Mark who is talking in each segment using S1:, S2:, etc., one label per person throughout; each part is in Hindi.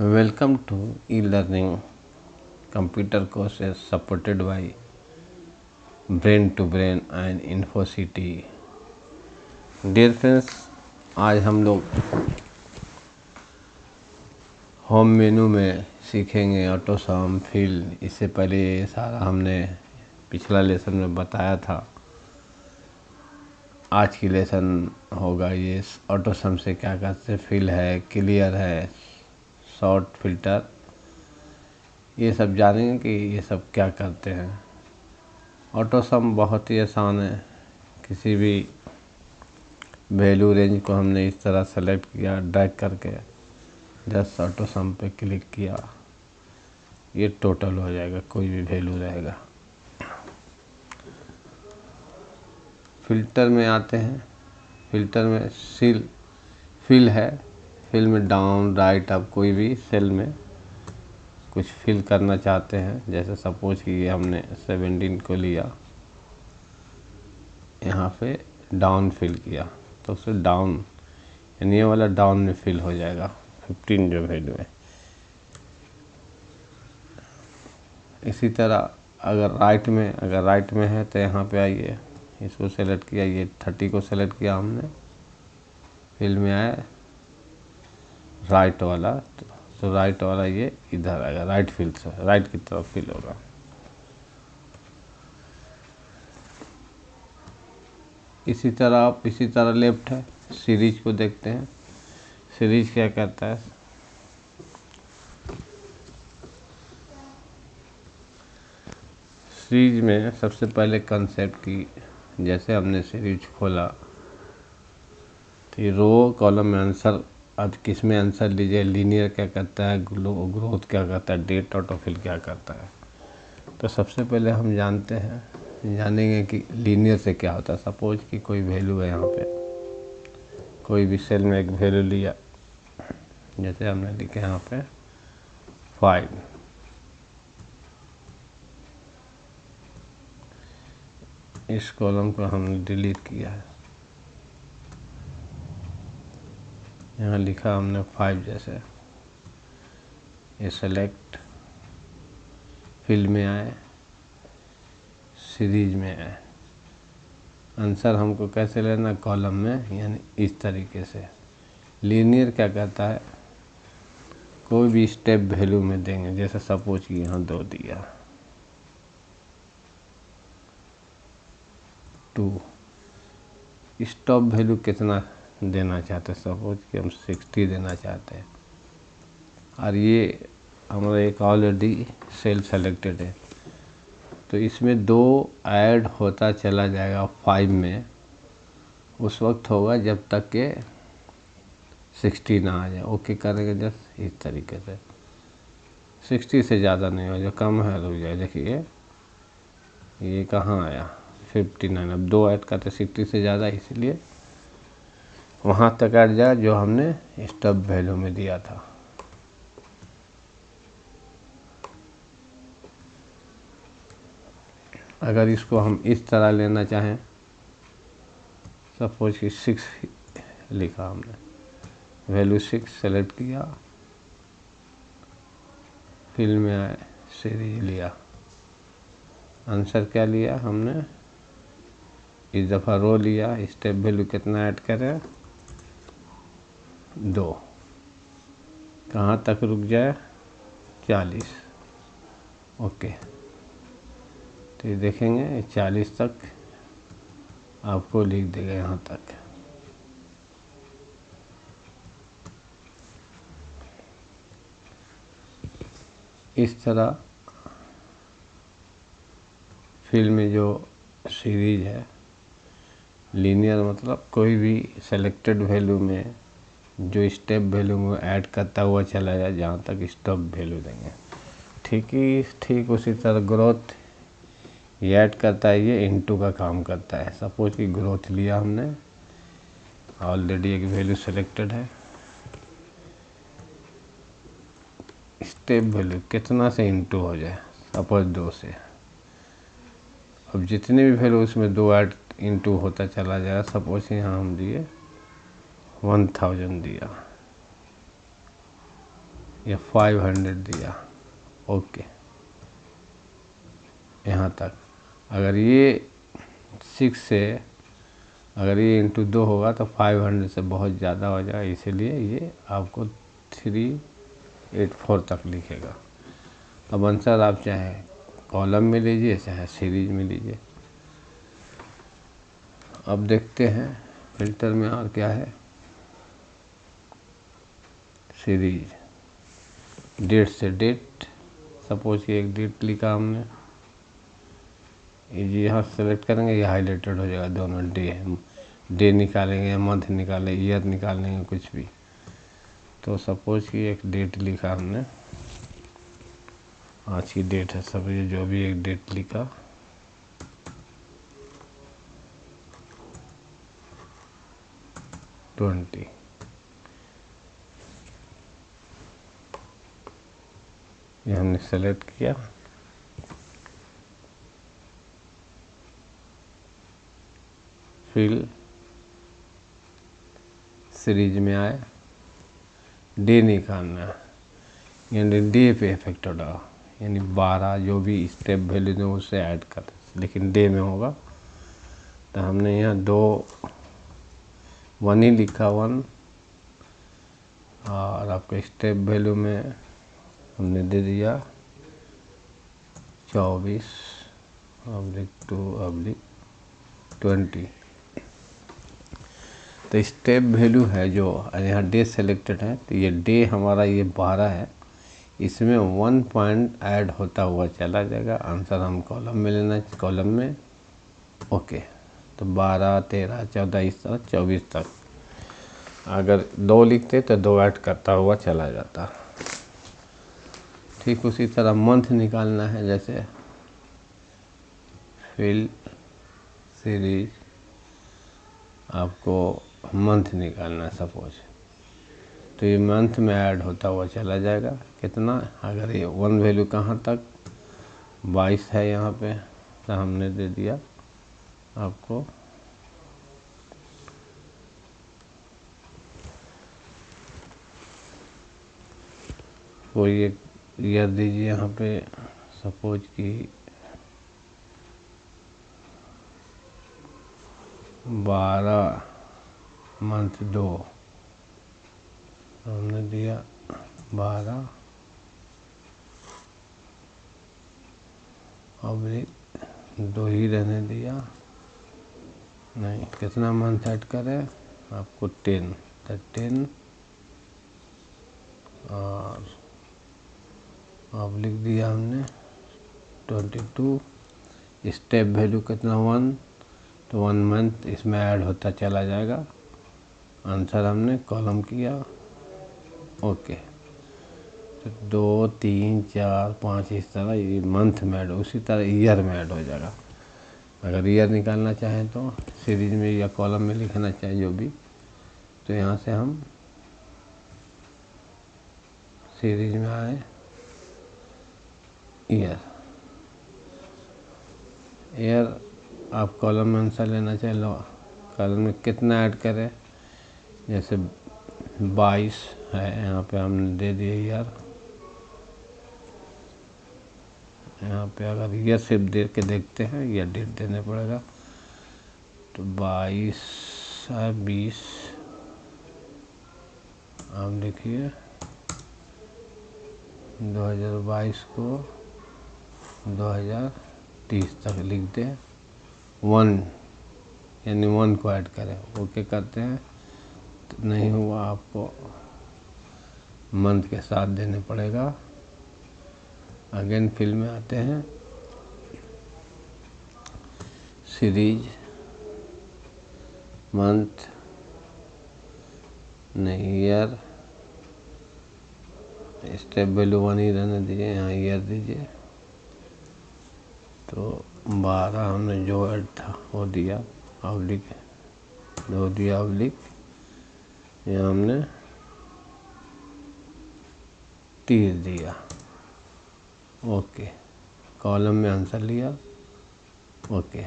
S1: Welcome to e-learning computer courses supported by Brain to Brain and InfoCity। Dear friends, आज हम लोग होम मेनू में सीखेंगे ऑटोसम फिल। इससे पहले ये सारा हमने पिछला लेसन में बताया था। आज की लेसन होगा ये ऑटोसम से क्या करते, फिल है, क्लियर है, शॉर्ट फिल्टर, ये सब जानेंगे कि ये सब क्या करते हैं। ऑटोसम बहुत ही आसान है। किसी भी वैल्यू रेंज को हमने इस तरह सेलेक्ट किया, ड्रैग करके जस्ट ऑटोसम पे क्लिक किया, ये टोटल हो जाएगा, कोई भी वैल्यू रहेगा। फिल्टर में आते हैं। फिल्टर में फिल है। फिल में डाउन राइट, आप कोई भी सेल में कुछ फिल करना चाहते हैं। जैसे सपोज कि ये हमने 17 को लिया, यहाँ पे डाउन फिल किया तो उससे डाउन, यानी ये वाला डाउन में फिल हो जाएगा 15 जो वैल्यू है। इसी तरह अगर राइट में है तो यहाँ पे आइए, इसको सेलेक्ट किया, ये 30 को सेलेक्ट किया हमने, फिल में आए राइट वाला, तो राइट वाला ये इधर आएगा, राइट फिल से राइट की तरफ फिल होगा। इसी तरह लेफ्ट है। सीरीज को देखते हैं। सीरीज क्या करता है, सीरीज में सबसे पहले कंसेप्ट की, जैसे हमने सीरीज खोला तो ये रो कॉलम में आंसर, अब किस में आंसर लीजिए, लीनियर क्या करता है, ग्रोथ क्या करता है, डेट ऑटोफिल क्या करता है। तो सबसे पहले हम जानेंगे कि लीनियर से क्या होता है। सपोज कि कोई वैल्यू है, यहाँ पे कोई भी सेल में एक वैल्यू लिया, जैसे हमने लिखा यहाँ पे 5, इस कॉलम को हमने डिलीट किया है। यहाँ लिखा हमने 5, जैसे ये सेलेक्ट, फिल में आए, सीरीज में आए। आंसर हमको कैसे लेना, कॉलम में, यानी इस तरीके से। लीनियर क्या करता है, कोई भी स्टेप वैल्यू में देंगे। जैसे सपोज कि यहाँ 2 दिया, 2, स्टॉप वैल्यू कितना देना चाहते हैं, सपोज कि हम 60 देना चाहते हैं, और ये हमारा एक ऑलरेडी सेल सेलेक्टेड है, तो इसमें 2 ऐड होता चला जाएगा 5 में। उस वक्त होगा जब तक के 60 ना आ जाए। ओके करेंगे जस्ट इस तरीके से, 60 से ज़्यादा नहीं हो, जो कम है रुक जाए। देखिए ये कहाँ आया 59, अब 2 ऐड करते 60 से ज़्यादा, इसलिए वहाँ तक ऐड जाए जो हमने स्टॉप वैल्यू में दिया था। अगर इसको हम इस तरह लेना चाहें, सपोज कि 6 लिखा हमने, वैल्यू 6 सेलेक्ट किया, फिल में आए, सीरीज लिया, आंसर क्या लिया हमने, इस दफ़ा रो लिया, स्टेप वैल्यू कितना ऐड करें, 2, कहाँ तक रुक जाए, 40। ओके, तो ये देखेंगे 40 तक आपको लिख देगा, यहाँ तक। इस तरह फिल में जो सीरीज है, लीनियर मतलब कोई भी सेलेक्टेड वैल्यू में जो स्टेप वैल्यू में ऐड करता हुआ चला जाए जहाँ तक स्टॉप वैल्यू देंगे। ठीक उसी तरह ग्रोथ ये ऐड करता है, ये इनटू का काम करता है। सपोज कि ग्रोथ लिया हमने, ऑलरेडी एक वैल्यू सेलेक्टेड है, स्टेप वैल्यू कितना से इनटू हो जाए, सपोज 2 से। अब जितने भी वैल्यू उसमें 2 ऐड इनटू होता चला जाएगा। सपोज यहाँ हम दिए 1000 दिया, ये 500 दिया, ओके यहाँ तक। अगर ये 6 से अगर ये इंटू 2 होगा तो 500 से बहुत ज़्यादा हो जाएगा, इसीलिए ये आपको 384 तक लिखेगा। अब आंसर आप चाहे कॉलम में लीजिए चाहे सीरीज में लीजिए। अब देखते हैं फिल्टर में और क्या है। सीरीज, डेट से डेट, सपोज कि एक डेट लिखा हमने, ये यहाँ सेलेक्ट करेंगे, ये हाईलाइटेड हो जाएगा दोनों डे निकालेंगे, मंथ निकालें, ईयर निकालेंगे, कुछ भी। तो सपोज कि एक डेट लिखा हमने, आज की डेट है, सब ये जो भी एक डेट लिखा, ट्वेंटी, ये हमने सेलेक्ट किया। फिर सीरीज में आए, डे निकालना है, यानी डे पे इफेक्ट होगा, यानी 12 जो भी स्टेप वैल्यू में उससे ऐड कर, लेकिन डे में होगा। तो हमने यहाँ 1 ही लिखा, 1, और आपके स्टेप वैल्यू में हमने दे दिया 24/2/20। तो स्टेप वैल्यू है जो यहाँ डे सेलेक्टेड है, तो ये डे हमारा ये 12 है, इसमें 1 पॉइंट ऐड होता हुआ चला जाएगा। आंसर हम कॉलम में लेना, कॉलम में, ओके। तो 12, 13, 14, इस तरह 24 तक। अगर 2 लिखते तो 2 ऐड करता हुआ चला जाता। ठीक उसी तरह मंथ निकालना है, जैसे फिल सीरीज, आपको मंथ निकालना है सपोज, तो ये मंथ में ऐड होता हुआ चला जाएगा। कितना, अगर ये 1 वैल्यू कहाँ तक, 22 है यहाँ पे, तो हमने दे दिया आपको कोई एक ईयर दीजिए यहाँ पे, सपोज कि 12 मंथ 2, हमने दिया 12 अभी 2 ही रहने दिया, नहीं कितना मंथ ऐड करें आपको 10, तो 10 और अब लिख दिया हमने 22। स्टेप वैल्यू कितना, 1, तो 1 मंथ इसमें ऐड होता चला जाएगा। आंसर हमने कॉलम किया, ओके। तो 2, 3, 4, 5 इस तरह ये मंथ में ऐड, उसी तरह ईयर में ऐड हो जाएगा। अगर ईयर निकालना चाहें तो सीरीज में या कॉलम में लिखना चाहें जो भी, तो यहाँ से हम सीरीज में आए, ईयर, आप कॉलम में आंसर लेना चाहें, लो कॉलम में कितना ऐड करें, जैसे 22 है, यहाँ पे हमने दे दिया ईयर। यहाँ पे अगर ईयर सिर्फ दे के देखते हैं या डेट देने पड़ेगा, तो 22 है 20, आप देखिए 2022 को 2030 तक लिख दें। 1 यानी 1 को ऐड करें, ओके करते हैं, तो नहीं हुआ आपको मंथ के साथ देने पड़ेगा। अगेन फिल में आते हैं, सीरीज, मंथ नहीं, ईयर, स्टेप वैल्यू 1 ही रहने दीजिए, यहाँ ईयर दीजिए। तो 12 हमने जो ऐड था वो दिया, ऑब्लिक 2 दिया, ऑब्लिक यहाँ हमने 30 दिया, ओके। कॉलम में आंसर लिया, ओके।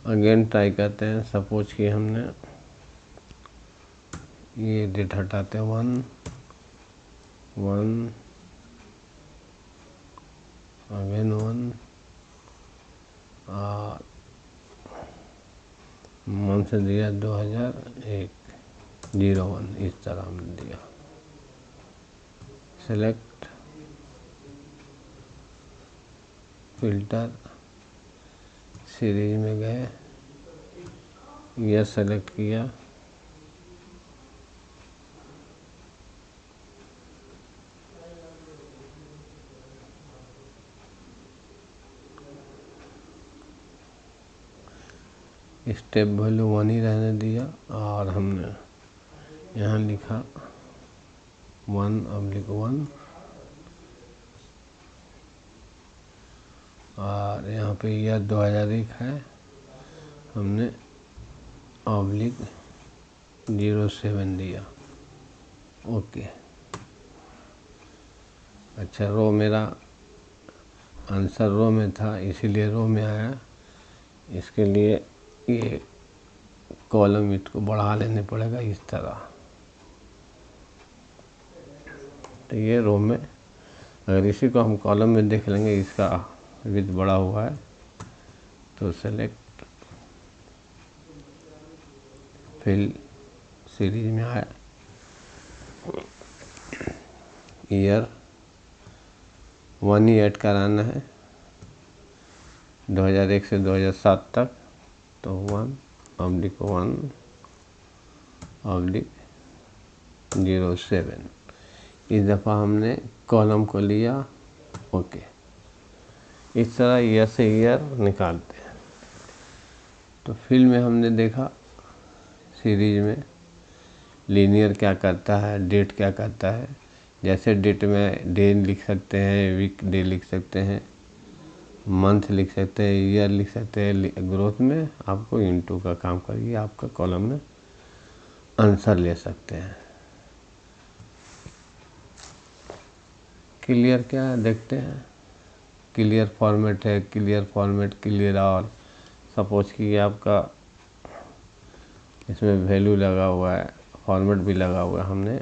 S1: अगेन ट्राई करते हैं। सपोज कि हमने ये डेट हटाते हैं 1 1 अगेन 1 और मन से दिया 2001 01 इस तरह हमने दिया। सेलेक्ट फिल्टर सीरीज में गए, यह सेलेक्ट किया, स्टेप वैल्यू 1 ही रहने दिया और हमने यहाँ लिखा 1/1 और यहाँ पे यह 2001 है, हमने /07 दिया। ओके। अच्छा, रो मेरा आंसर रो में था इसीलिए रो में आया। इसके लिए ये कॉलम इसको बढ़ा लेने पड़ेगा इस तरह। तो ये रो में, अगर इसी को हम कॉलम में देख लेंगे, इसका विड्थ बड़ा हुआ है तो सेलेक्ट फिल सीरीज में आया, ईयर 1 ही ऐड कराना है 2001 से 2007 तक, तो 1/1/07। इस दफ़ा हमने कॉलम को लिया। ओके। इस तरह ईयर से ईयर निकालते हैं। तो फिल में हमने देखा सीरीज में लीनियर क्या करता है, डेट क्या करता है। जैसे डेट में डे लिख सकते हैं, वीक डे लिख सकते हैं, मंथ लिख सकते हैं, ईयर लिख सकते हैं। ग्रोथ में आपको इनटू का काम करिए, आपका कॉलम में आंसर ले सकते हैं। क्लियर क्या है देखते हैं। क्लियर फॉर्मेट है, clear format, clear all. Suppose कि आपका इसमें वैल्यू लगा हुआ है, फॉर्मेट भी लगा हुआ है। हमने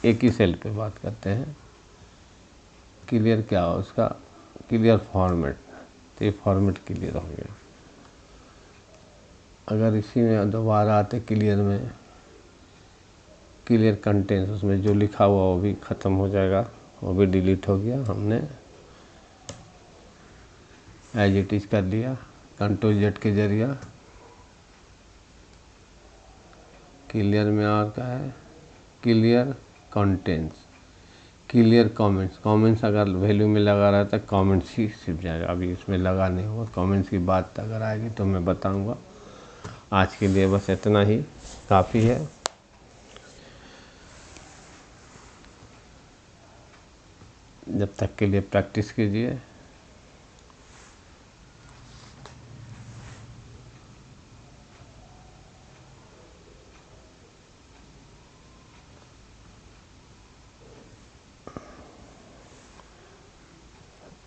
S1: एक ही सेल पे बात करते हैं। क्लियर क्या हो उसका, क्लियर फॉर्मेट, तो ये फॉर्मेट क्लियर हो गया। अगर इसी में दोबारा आते क्लियर में, क्लियर कंटेंट्स, उसमें जो लिखा हुआ वो भी ख़त्म हो जाएगा, वो भी डिलीट हो गया। हमने एज इट इज कर लिया Ctrl+Z के जरिए। क्लियर में और क्या है, clear contents, clear comments. Comments अगर वैल्यू में लगा रहा था कमेंट्स ही छिप जाएगा, अभी इसमें लगा नहीं हुआ। कमेंट्स की बात अगर आएगी तो मैं बताऊंगा। आज के लिए बस इतना ही काफ़ी है। जब तक के लिए प्रैक्टिस कीजिए।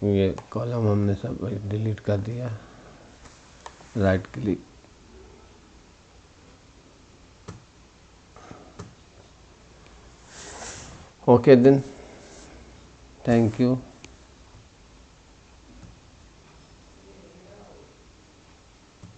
S1: ये कॉलम हमने सब डिलीट कर दिया। Right click, okay then, thank you.